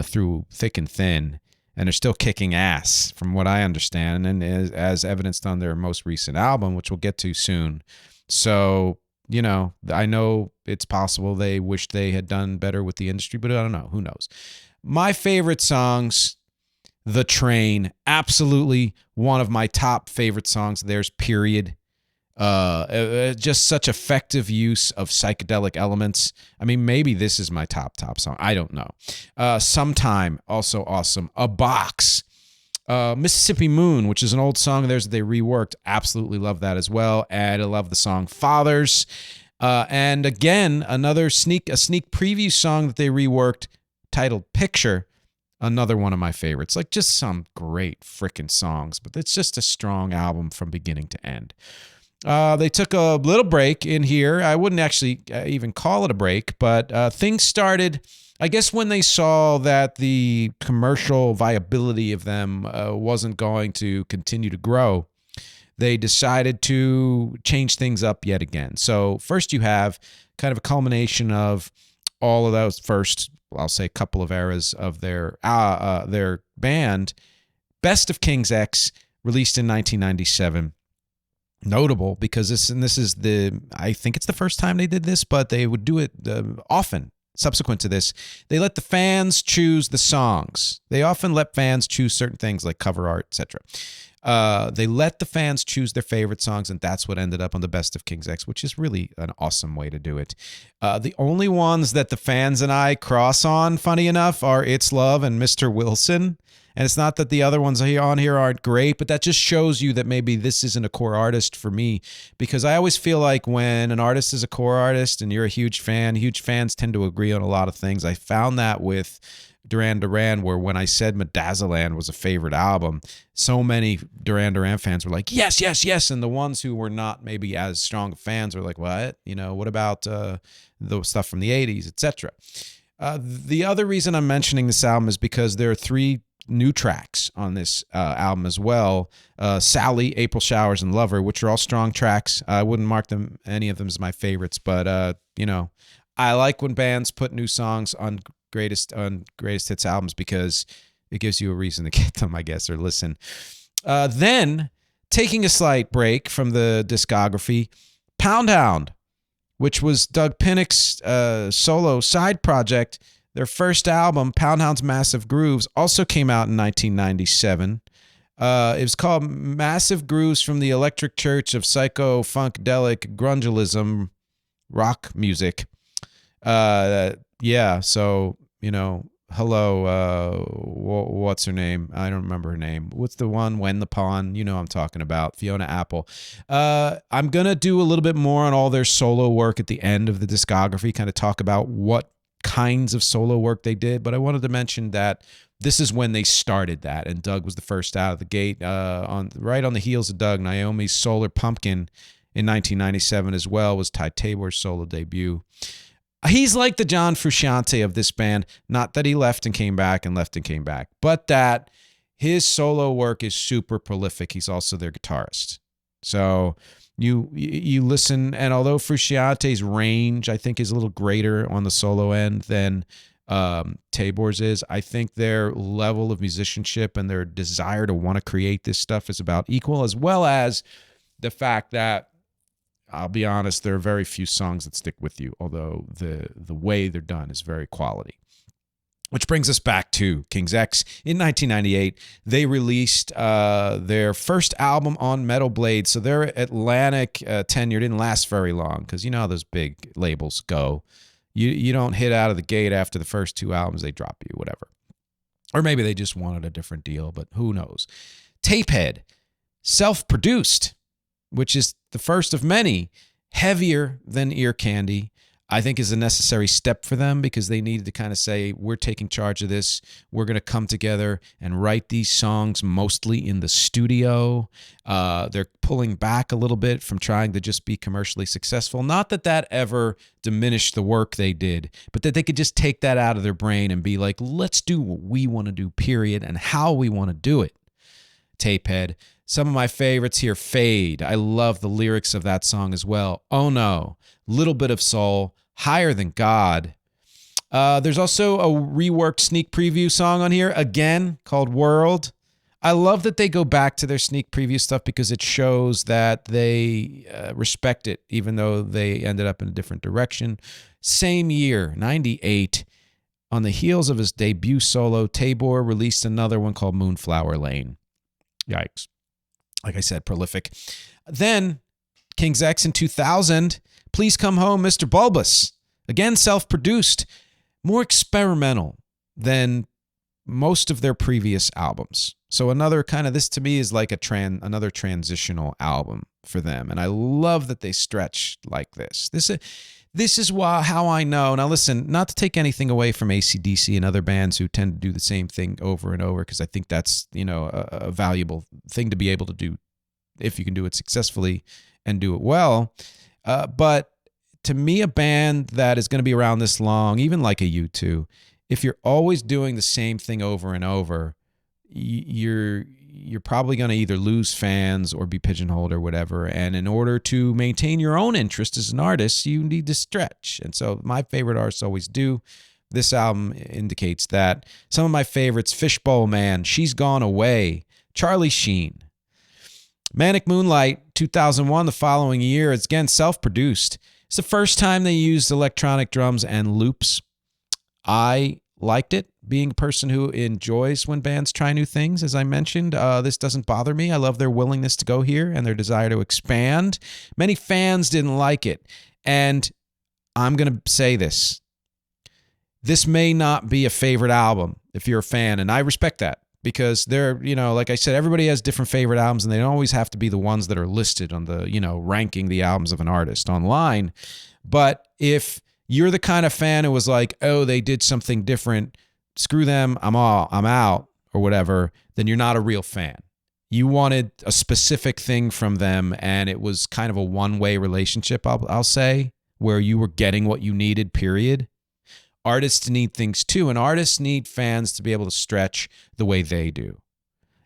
S2: through thick and thin, and they're still kicking ass from what I understand, and as evidenced on their most recent album, which we'll get to soon. So, I know it's possible they wish they had done better with the industry, but I don't know. Who knows? My favorite songs, The Train, absolutely one of my top favorite songs. There's period. Just such effective use of psychedelic elements. Maybe this is my top song. I don't know. Sometime, also awesome. A Box. Mississippi Moon, which is an old song of theirs that they reworked. Absolutely love that as well. And I love the song Fathers. And again, a sneak preview song that they reworked titled Picture. Another one of my favorites. Like, just some great freaking songs. But it's just a strong album from beginning to end. They took a little break in here. I wouldn't actually even call it a break, but things started, I guess, when they saw that the commercial viability of them wasn't going to continue to grow. They decided to change things up yet again. So first you have kind of a culmination of all of those first, I'll say, couple of eras of their band Best of King's X, released in 1997. Notable because this is I think it's the first time they did this, but they would do it often. Subsequent to this, they let the fans choose the songs. They often let fans choose certain things like cover art, etc. They let the fans choose their favorite songs, and that's what ended up on the Best of King's X, which is really an awesome way to do it. The only ones that the fans and I cross on, funny enough, are It's Love and Mr. Wilson. And it's not that the other ones on here aren't great, but that just shows you that maybe this isn't a core artist for me, because I always feel like when an artist is a core artist and you're a huge fans tend to agree on a lot of things. I found that with Duran Duran, where when I said Medazzaland was a favorite album, so many Duran Duran fans were like, yes, yes, yes. And the ones who were not maybe as strong fans were like, what? What about the stuff from the 80s, etc. The other reason I'm mentioning this album is because there are 3 new tracks on this album as well. Sally, April Showers, and Lover, which are all strong tracks. I wouldn't mark any of them as my favorites, but I like when bands put new songs on greatest hits albums because it gives you a reason to get them, I guess, or listen. Then, taking a slight break from the discography, Pound Hound, which was Doug Pinnick's solo side project. Their first album, Pound Hound's Massive Grooves, also came out in 1997. It was called Massive Grooves from the Electric Church of Psycho-Funkadelic Grungealism Rock Music. So, hello, what's her name? I don't remember her name. What's the one, When the Pawn? You know what I'm talking about, Fiona Apple. I'm going to do a little bit more on all their solo work at the end of the discography, kind of talk about what kinds of solo work they did, but I wanted to mention that this is when they started that, and Doug was the first out of the gate. Right on the heels of Doug, Naomi's Solar Pumpkin in 1997 as well was Ty Tabor's solo debut. He's like the John Frusciante of this band, not that he left and came back, but that his solo work is super prolific. He's also their guitarist. So you listen, and although Frusciante's range, I think, is a little greater on the solo end than Tabor's is, I think their level of musicianship and their desire to want to create this stuff is about equal, as well as the fact that, I'll be honest, there are very few songs that stick with you, although the way they're done is very quality. Which brings us back to King's X. In 1998, they released their first album on Metal Blade. So their Atlantic tenure didn't last very long, because you know how those big labels go. You don't hit out of the gate after the first 2 albums, they drop you, whatever. Or maybe they just wanted a different deal, but who knows. Tapehead, self-produced, which is the first of many, heavier than Ear Candy, I think is a necessary step for them, because they needed to kind of say, we're taking charge of this. We're going to come together and write these songs mostly in the studio. They're pulling back a little bit from trying to just be commercially successful. Not that ever diminished the work they did, but that they could just take that out of their brain and be like, let's do what we want to do, period, and how we want to do it. Tapehead. Some of my favorites here, Fade. I love the lyrics of that song as well. Oh No. Little Bit of Soul. Higher Than God. There's also a reworked sneak preview song on here, again, called World. I love that they go back to their sneak preview stuff, because it shows that they respect it, even though they ended up in a different direction. Same year, 98, on the heels of his debut solo, Tabor released another one called Moonflower Lane. Yikes. Like I said, prolific. Then, King's X in 2000, Please Come Home, Mr. Bulbous. Again, self-produced, more experimental than most of their previous albums. So another kind of, this to me is like another transitional album for them. And I love that they stretch like this. This is how I know. Now listen, not to take anything away from AC/DC and other bands who tend to do the same thing over and over, because I think that's, a valuable thing to be able to do if you can do it successfully and do it well. But to me, a band that is going to be around this long, even like a U2, if you're always doing the same thing over and over, you're probably going to either lose fans or be pigeonholed or whatever. And in order to maintain your own interest as an artist, you need to stretch. And so my favorite artists always do. This album indicates that. Some of my favorites, Fishbowl Man, She's Gone Away, Charlie Sheen. Manic Moonlight, 2001, the following year. It's again self-produced. It's the first time they used electronic drums and loops. I liked it, being a person who enjoys when bands try new things. As I mentioned, this doesn't bother me. I love their willingness to go here and their desire to expand. Many fans didn't like it. And I'm going to say this. This may not be a favorite album if you're a fan, and I respect that. Because they're, like I said, everybody has different favorite albums, and they don't always have to be the ones that are listed on the, ranking the albums of an artist online. But if you're the kind of fan who was like, oh, they did something different, screw them, I'm out, or whatever, then you're not a real fan. You wanted a specific thing from them, and it was kind of a one-way relationship, I'll say, where you were getting what you needed, period. Artists need things too, and artists need fans to be able to stretch the way they do.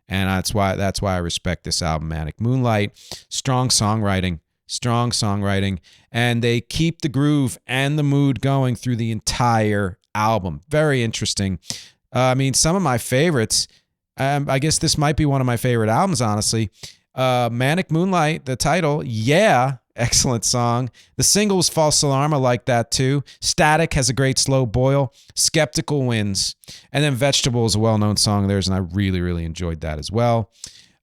S2: And that's why I respect this album, Manic Moonlight. Strong songwriting, and they keep the groove and the mood going through the entire album. Very interesting. Some of my favorites, I guess this might be one of my favorite albums, honestly. Manic Moonlight, the title, yeah, excellent song. The single was False Alarm. I like that too. Static has a great slow boil. Skeptical wins. And then Vegetable is a well-known song of theirs, and I really, really enjoyed that as well.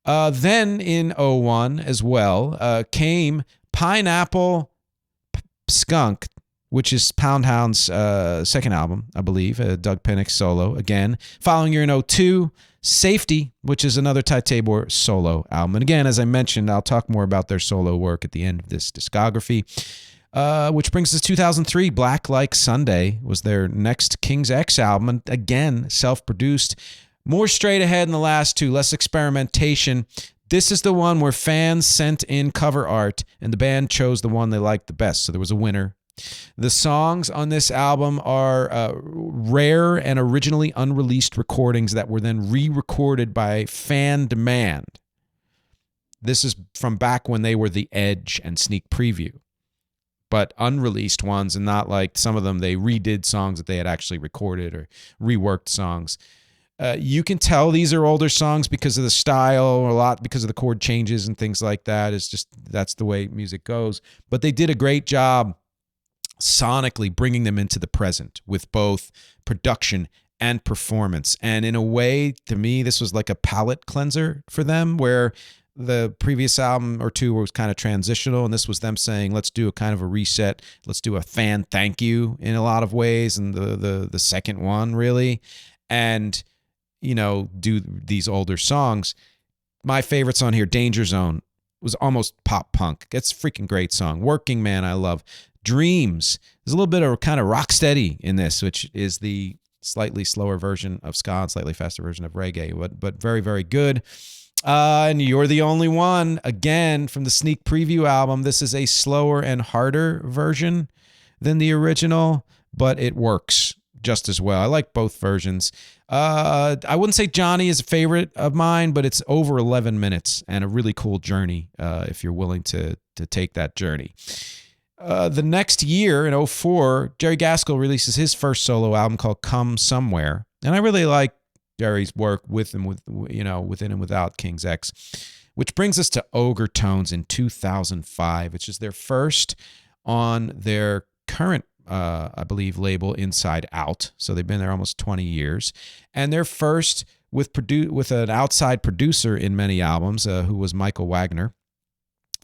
S2: Then in 01 as well came Pineapple Skunk, which is Poundhound's second album, I believe, Doug Pinnick solo again. Following year in 02, Safety, which is another Ty Tabor solo album. And again, as I mentioned, I'll talk more about their solo work at the end of this discography. Which brings us to 2003. Black Like Sunday was their next King's X album. And again, self-produced. More straight ahead in the last two, less experimentation. This is the one where fans sent in cover art, and the band chose the one they liked the best. So there was a winner. The songs on this album are rare and originally unreleased recordings that were then re-recorded by fan demand. This is from back when they were The Edge and Sneak Preview, but unreleased ones, and not like some of them they redid songs that they had actually recorded or reworked songs. You can tell these are older songs because of the style, or a lot because of the chord changes and things like that. It's just, that's the way music goes. But they did a great job sonically bringing them into the present with both production and performance. And in a way, to me, this was like a palate cleanser for them, where the previous album or two was kind of transitional, and this was them saying, let's do a kind of a reset. Let's do a fan thank you in a lot of ways, and the second one, really. And, do these older songs. My favorites on here, Danger Zone, was almost pop punk. It's a freaking great song. Working Man, I love. Dreams. There's a little bit of kind of rock steady in this, which is the slightly slower version of ska and slightly faster version of reggae, but very, very good. And You're the Only One, again, from the Sneak Preview album. This is a slower and harder version than the original, but it works just as well. I like both versions. I wouldn't say Johnny is a favorite of mine, but it's over 11 minutes and a really cool journey if you're willing to take that journey. The next year, in 04, Jerry Gaskill releases his first solo album called Come Somewhere. And I really like Jerry's work within and without King's X, which brings us to Ogre Tones in 2005, which is their first on their current, I believe, label Inside Out. So they've been there almost 20 years. And their first with an outside producer in many albums, who was Michael Wagner.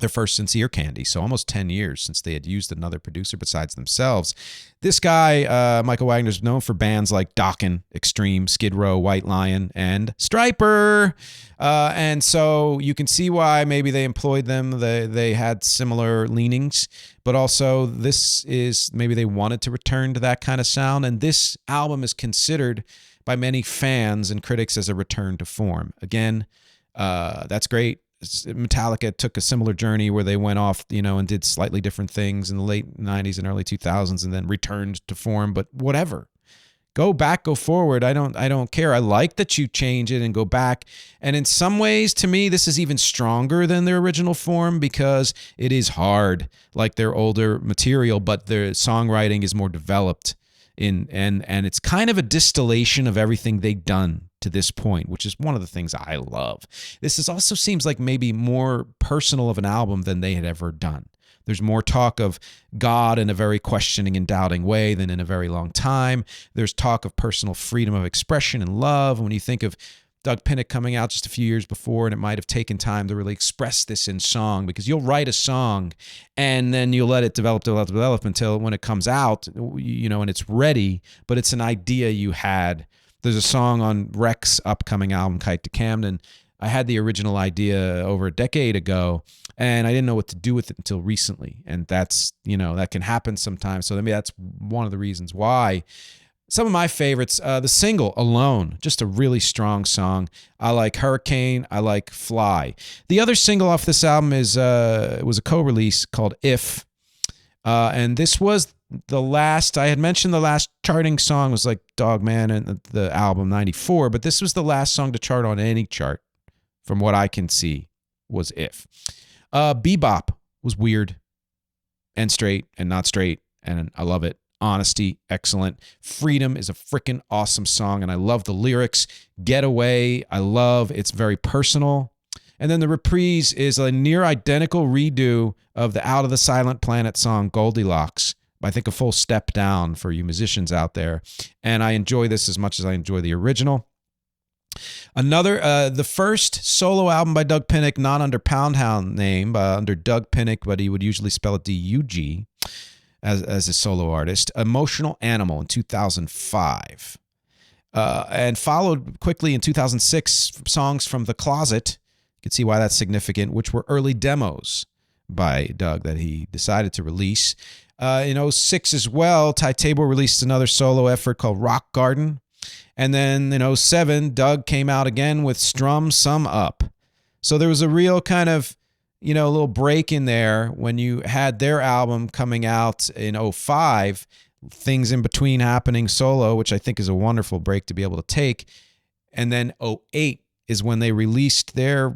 S2: Their first since Ear Candy, so almost 10 years since they had used another producer besides themselves. This guy, Michael Wagner, is known for bands like Dokken, Extreme, Skid Row, White Lion, and Stryper. And so you can see why maybe they employed them. They had similar leanings, but also this is, maybe they wanted to return to that kind of sound. And this album is considered by many fans and critics as a return to form. Again, that's great. Metallica took a similar journey where they went off, and did slightly different things in the late 90s and early 2000s and then returned to form, but whatever. Go back, go forward. I don't care. I like that you change it and go back. And in some ways, to me, this is even stronger than their original form because it is hard, like their older material, but their songwriting is more developed and it's kind of a distillation of everything they've done to this point, which is one of the things I love. Also seems like maybe more personal of an album than they had ever done. There's more talk of God in a very questioning and doubting way than in a very long time. There's talk of personal freedom of expression and love. And when you think of Doug Pinnick coming out just a few years before, and it might have taken time to really express this in song, because you'll write a song and then you'll let it develop until when it comes out, and it's ready, but it's an idea you had. There's a song on Rek's upcoming album, Kite to Camden. I had the original idea over a decade ago, and I didn't know what to do with it until recently. And that's, that can happen sometimes. So maybe that's one of the reasons why. Some of my favorites, the single Alone, just a really strong song. I like Hurricane. I like Fly. The other single off this album was a co-release called If. And this was the last, I had mentioned the last charting song was like Dog Man and the album 94, but this was the last song to chart on any chart from what I can see was If. Bebop was weird and straight and not straight, and I love it. Honesty, excellent. Freedom is a freaking awesome song, and I love the lyrics. Getaway, I love. It's very personal. And then the Reprise is a near identical redo of the Out of the Silent Planet song Goldilocks. I think a full step down for you musicians out there. And I enjoy this as much as I enjoy the original. The first solo album by Doug Pinnick, not under Poundhound name, under Doug Pinnick, but he would usually spell it D-U-G. As a solo artist, Emotional Animal in 2005, and followed quickly in 2006 songs from The Closet. You can see why that's significant, which were early demos by Doug that he decided to release. In 2006 as well, Ty Tabor released another solo effort called Rock Garden. And then in 2007, Doug came out again with Strum Sum Up. So there was a real kind of a little break in there when you had their album coming out in 2005, things in between happening solo, which I think is a wonderful break to be able to take. And then 2008 is when they released their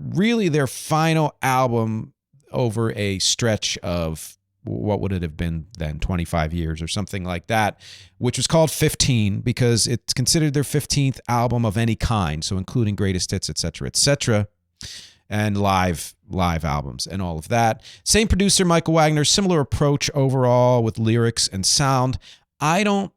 S2: final album over a stretch of, what would it have been then, 25 years or something like that, which was called 15 because it's considered their 15th album of any kind, so including greatest hits, etc., and live albums and all of that. Same producer, Michael Wagner, similar approach overall with lyrics and sound. I don't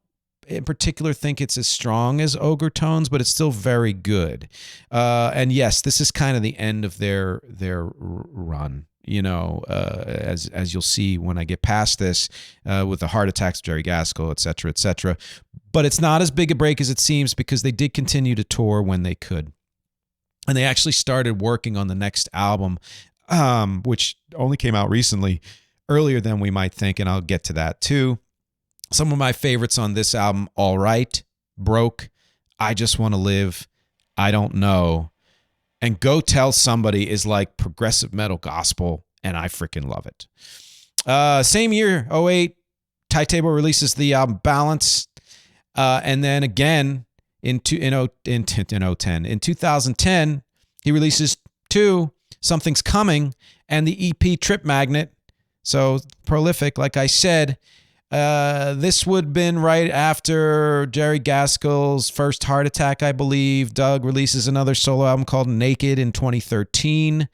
S2: in particular think it's as strong as Ogre Tones, but it's still very good. And yes, this is kind of the end of their run, as you'll see when I get past this, with the heart attacks of Jerry Gaskill, et cetera, et cetera. But it's not as big a break as it seems because they did continue to tour when they could. And they actually started working on the next album, which only came out recently, earlier than we might think, and I'll get to that too. Some of my favorites on this album, All Right, Broke, I Just Want to Live, I Don't Know, and Go Tell Somebody is like progressive metal gospel, and I freaking love it. Same year, 2008, Ty Tabor releases the album Balance, and then again, in 2010, he releases Something's Coming, and the EP Trip Magnet. So prolific, like I said. This would have been right after Jerry Gaskill's first heart attack, I believe. Doug releases another solo album called Naked in 2013.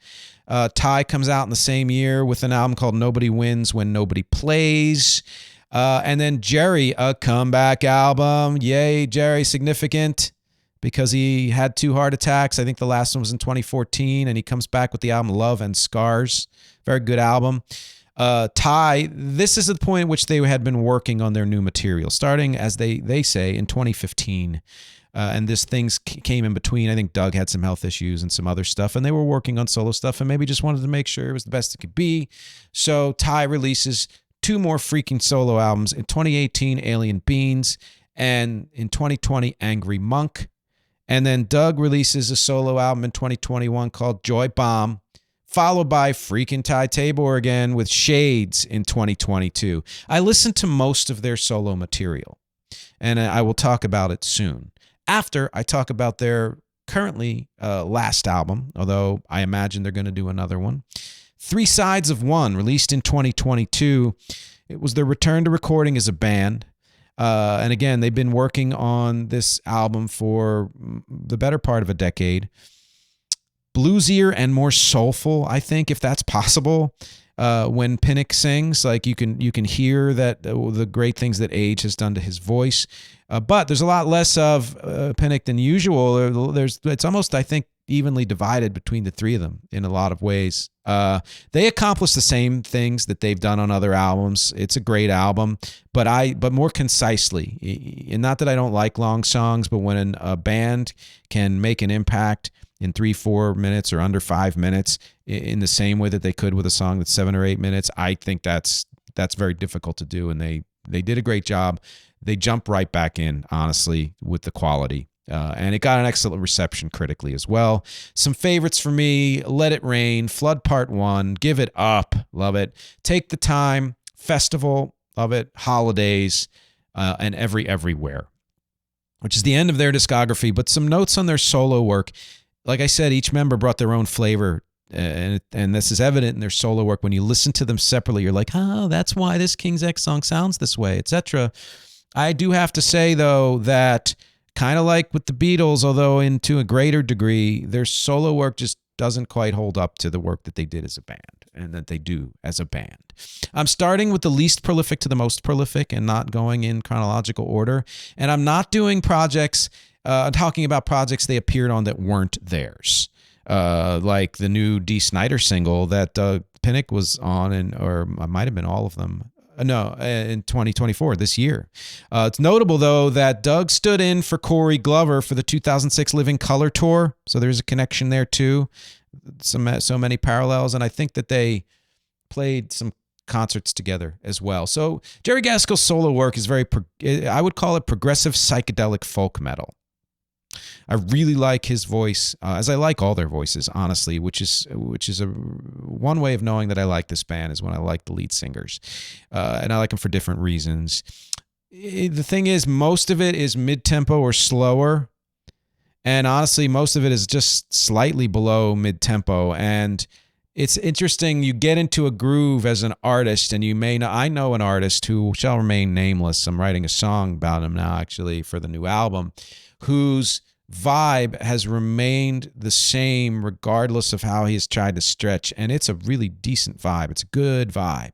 S2: Ty comes out in the same year with an album called Nobody Wins When Nobody Plays. And then Jerry, a comeback album. Yay, Jerry, significant because he had 2 heart attacks. I think the last one was in 2014, and he comes back with the album Love and Scars. Very good album. Ty, this is the point at which they had been working on their new material, starting, as they say, in 2015. And this things came in between. I think Doug had some health issues and some other stuff, and they were working on solo stuff and maybe just wanted to make sure it was the best it could be. So Ty releases 2 more freaking solo albums in 2018, Alien Beans, and in 2020, Angry Monk. And then Doug releases a solo album in 2021 called Joy Bomb, followed by freaking Ty Tabor again with Shades in 2022. I listened to most of their solo material, and I will talk about it soon. After I talk about their currently last album, although I imagine they're going to do another one. 3 Sides of One, released in 2022. It was their return to recording as a band. And again, they've been working on this album for the better part of a decade. Bluesier and more soulful, I think, if that's possible. When Pinnock sings, like you can hear that the great things that age has done to his voice. But there's a lot less of Pinnock than usual. It's almost, I think, evenly divided between the three of them in a lot of ways. They accomplish the same things that they've done on other albums. It's a great album, but more concisely. And not that I don't like long songs, but when a band can make an impact in 3-4 minutes or under 5 minutes in the same way that they could with a song that's 7 or 8 minutes, I think that's very difficult to do. And they did a great job. They jumped right back in, honestly, with the quality. And it got an excellent reception critically as well. Some favorites for me: Let It Rain, Flood Part 1, Give It Up, love it. Take the Time, Festival, love it. Holidays, and Everywhere, which is the end of their discography. But some notes on their solo work. Like I said, each member brought their own flavor, and this is evident in their solo work. When you listen to them separately, you're like, oh, that's why this King's X song sounds this way, etc. I do have to say, though, that kind of like with the Beatles, although to a greater degree, their solo work just doesn't quite hold up to the work that they did as a band and that they do as a band. I'm starting with the least prolific to the most prolific and not going in chronological order. And I'm not doing projects, talking about projects they appeared on that weren't theirs. Like the new Dee Snider single that Pinnock was on, or it might have been all of them. No, in 2024, this year. It's notable, though, that Doug stood in for Corey Glover for the 2006 Living Color Tour. So there's a connection there, too. So many parallels. And I think that they played some concerts together as well. So Jerry Gaskell's solo work is I would call it progressive psychedelic folk metal. I really like his voice, as I like all their voices, honestly, which is one way of knowing that I like this band is when I like the lead singers, and I like them for different reasons. The thing is, most of it is mid-tempo or slower, and honestly, most of it is just slightly below mid-tempo, and it's interesting. You get into a groove as an artist, and I know an artist who shall remain nameless. I'm writing a song about him now, actually, for the new album, whose vibe has remained the same regardless of how he has tried to stretch, and it's a really decent vibe. It's a good vibe.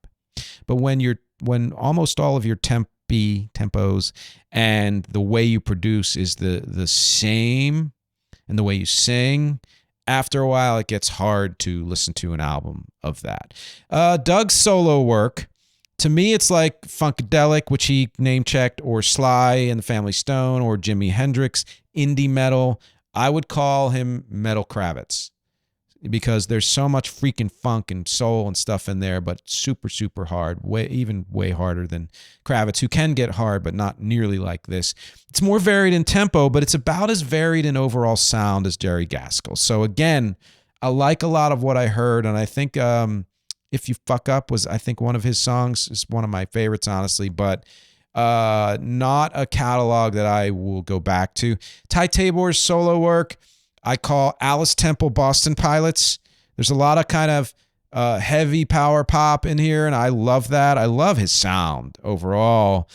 S2: But when almost all of your tempos and the way you produce is the same, and the way you sing, after a while it gets hard to listen to an album of that. Doug's solo work, to me, it's like Funkadelic, which he name-checked, or Sly and the Family Stone, or Jimi Hendrix, indie metal. I would call him Metal Kravitz because there's so much freaking funk and soul and stuff in there, but super, super hard, way harder than Kravitz, who can get hard, but not nearly like this. It's more varied in tempo, but it's about as varied in overall sound as Jerry Gaskell. So again, I like a lot of what I heard, and I think If You Fuck Up was, I think, one of his songs. Is one of my favorites, honestly, but not a catalog that I will go back to. Ty Tabor's solo work, I call Alice Temple Boston Pilots. There's a lot of kind of heavy power pop in here, and I love that. I love his sound overall.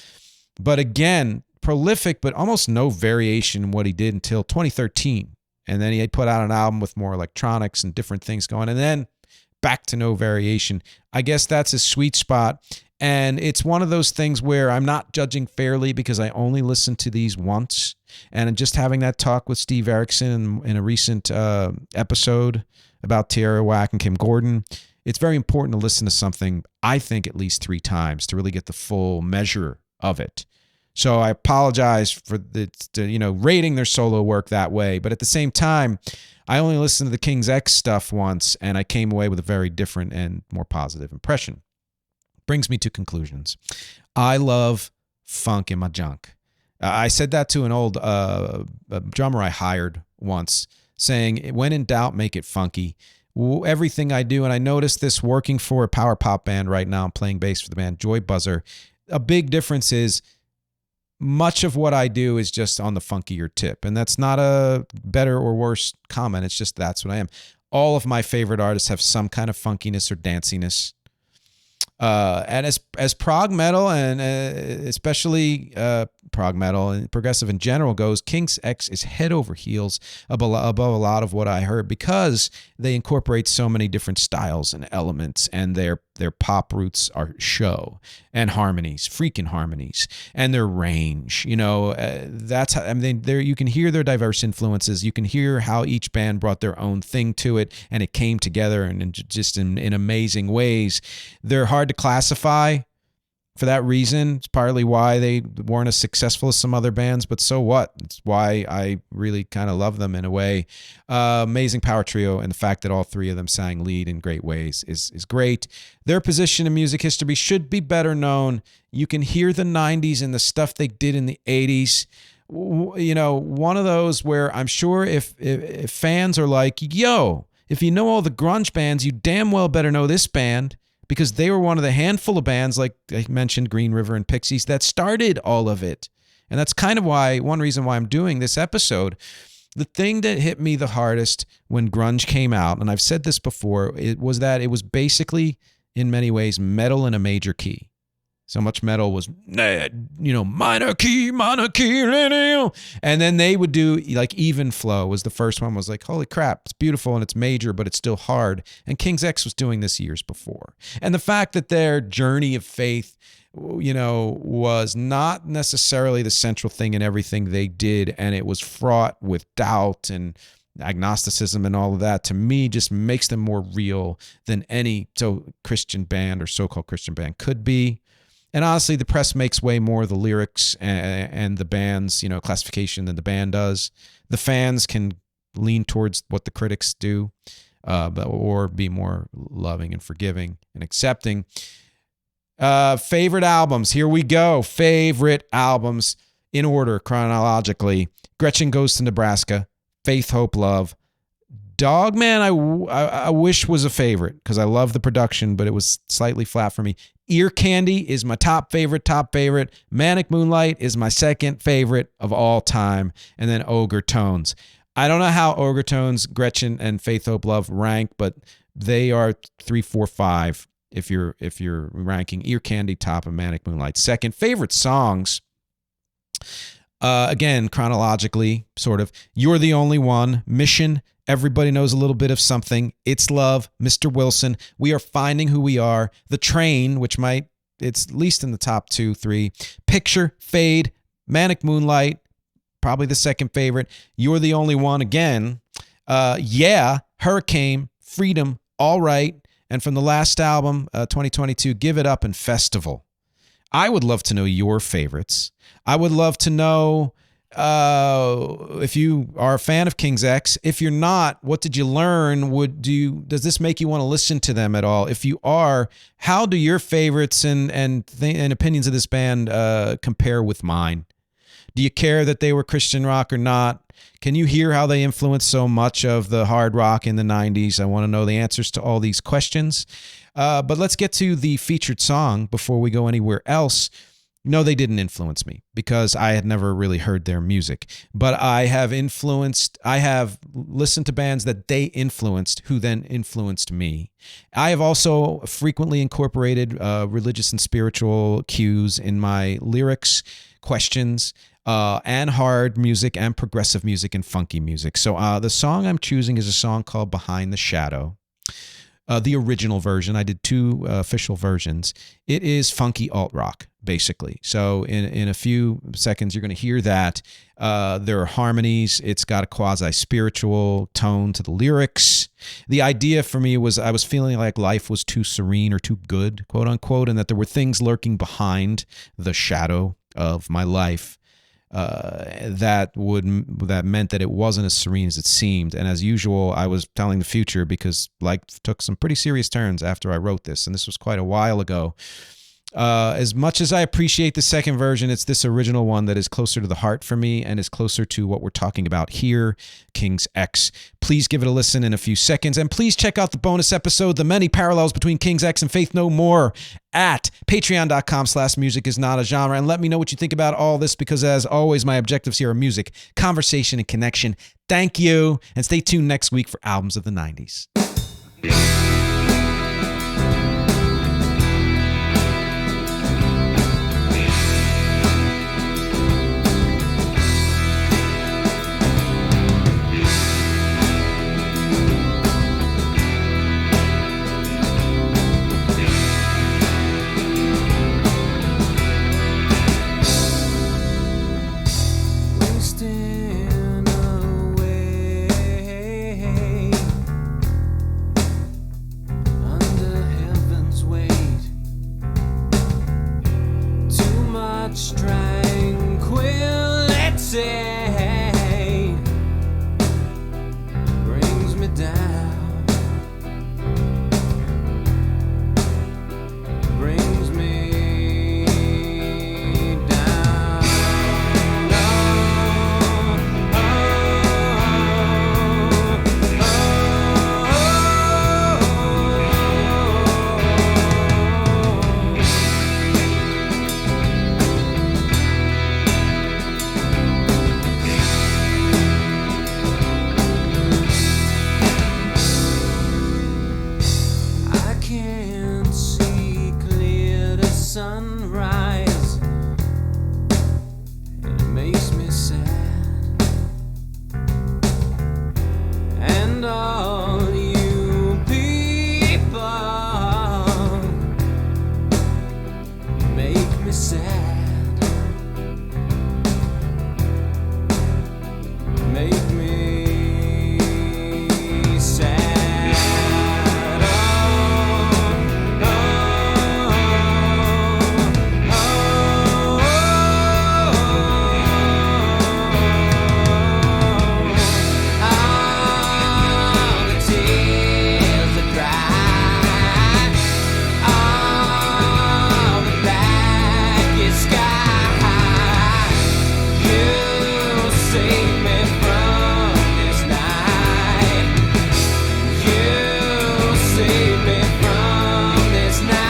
S2: But again, prolific, but almost no variation in what he did until 2013. And then he put out an album with more electronics and different things going, and then back to no variation. I guess that's his sweet spot. And it's one of those things where I'm not judging fairly because I only listened to these once. And just having that talk with Steve Erickson in a recent episode about Tierra Whack and Kim Gordon, it's very important to listen to something, I think, at least 3 times to really get the full measure of it. So I apologize for rating their solo work that way. But at the same time, I only listened to the King's X stuff once, and I came away with a very different and more positive impression. Brings me to conclusions. I love funk in my junk. I said that to an old drummer I hired once, saying, when in doubt, make it funky. Everything I do, and I noticed this working for a power pop band right now. I'm playing bass for the band Joy Buzzer. A big difference is much of what I do is just on the funkier tip, and that's not a better or worse comment. It's just that's what I am. All of my favorite artists have some kind of funkiness or danciness. And as prog metal and especially prog metal and progressive in general goes, King's X is head over heels above a lot of what I heard because they incorporate so many different styles and elements, and their pop roots are show and harmonies, freaking harmonies, and their range. That's how, I mean, there you can hear their diverse influences. You can hear how each band brought their own thing to it, and it came together and just in amazing ways. They're hard to classify for that reason. It's partly why they weren't as successful as some other bands, but so what? It's why I really kind of love them in a way. Amazing power trio, and the fact that all three of them sang lead in great ways is great. Their position in music history should be better known. You can hear the 90s and the stuff they did in the 80s. One of those where I'm sure if fans are like, yo, if you know all the grunge bands, you damn well better know this band, because they were one of the handful of bands, like I mentioned, Green River and Pixies, that started all of it. And that's kind of one reason why I'm doing this episode. The thing that hit me the hardest when grunge came out, and I've said this before, it was that it was basically, in many ways, metal in a major key. So much metal was, minor key, and then they would do like Even Flow was the first one. Was like, holy crap, it's beautiful and it's major, but it's still hard. And King's X was doing this years before. And the fact that their journey of faith, was not necessarily the central thing in everything they did, and it was fraught with doubt and agnosticism and all of that, to me just makes them more real than any Christian band or so-called Christian band could be. And honestly, the press makes way more of the lyrics and the band's, classification than the band does. The fans can lean towards what the critics do, or be more loving and forgiving and accepting. Favorite albums. Here we go. Favorite albums in order, chronologically. Gretchen Goes to Nebraska, Faith, Hope, Love. Dogman, I wish was a favorite because I love the production, but it was slightly flat for me. Ear Candy is my top favorite. Manic Moonlight is my second favorite of all time. And then Ogre Tones. I don't know how Ogre Tones, Gretchen, and Faith, Hope, Love rank, but they are 3, 4, 5 if you're ranking Ear Candy top and Manic Moonlight second. Favorite songs, again, chronologically, sort of. You're the Only One, Mission, Everybody Knows a Little Bit of Something, It's Love, Mr. Wilson, We Are Finding Who We Are, The Train, which it's at least in the top 2, 3, Picture, Fade, Manic Moonlight, probably the second favorite, You're the Only One again, Yeah, Hurricane, Freedom, All Right, and from the last album, 2022, Give It Up and Festival. I would love to know your favorites. I would love to know if you are a fan of King's X. If you're not, what did you learn? Does this make you want to listen to them at all? If you are, how do your favorites and opinions of this band compare with mine? Do you care that they were Christian rock or not? Can you hear how they influenced so much of the hard rock in the 90s? I want to know the answers to all these questions. But let's get to the featured song before we go anywhere else. No, they didn't influence me because I had never really heard their music. But I have listened to bands that they influenced, who then influenced me. I have also frequently incorporated religious and spiritual cues in my lyrics, questions, and hard music and progressive music and funky music. So the song I'm choosing is a song called Behind the Shadow. The original version. I did 2 official versions. It is funky alt-rock, basically. So in a few seconds, you're going to hear that. There are harmonies. It's got a quasi-spiritual tone to the lyrics. The idea for me was I was feeling like life was too serene or too good, quote unquote, and that there were things lurking behind the shadow of my life. That meant that it wasn't as serene as it seemed. And as usual, I was telling the future because life took some pretty serious turns after I wrote this. And this was quite a while ago. As much as I appreciate the second version, it's this original one that is closer to the heart for me and is closer to what we're talking about here, King's X. Please give it a listen in a few seconds. And please check out the bonus episode, The Many Parallels Between King's X and Faith No More, at patreon.com/musicisnotagenre. And let me know what you think about all this because, as always, my objectives here are music, conversation, and connection. Thank you. And stay tuned next week for Albums of the 90s.
S1: make me sad. Oh, all the tears that dry, all the blackest sky. You save me from this night. You save me from this night.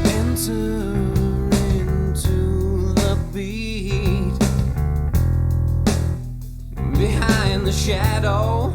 S1: Enter into the beat behind the shadow.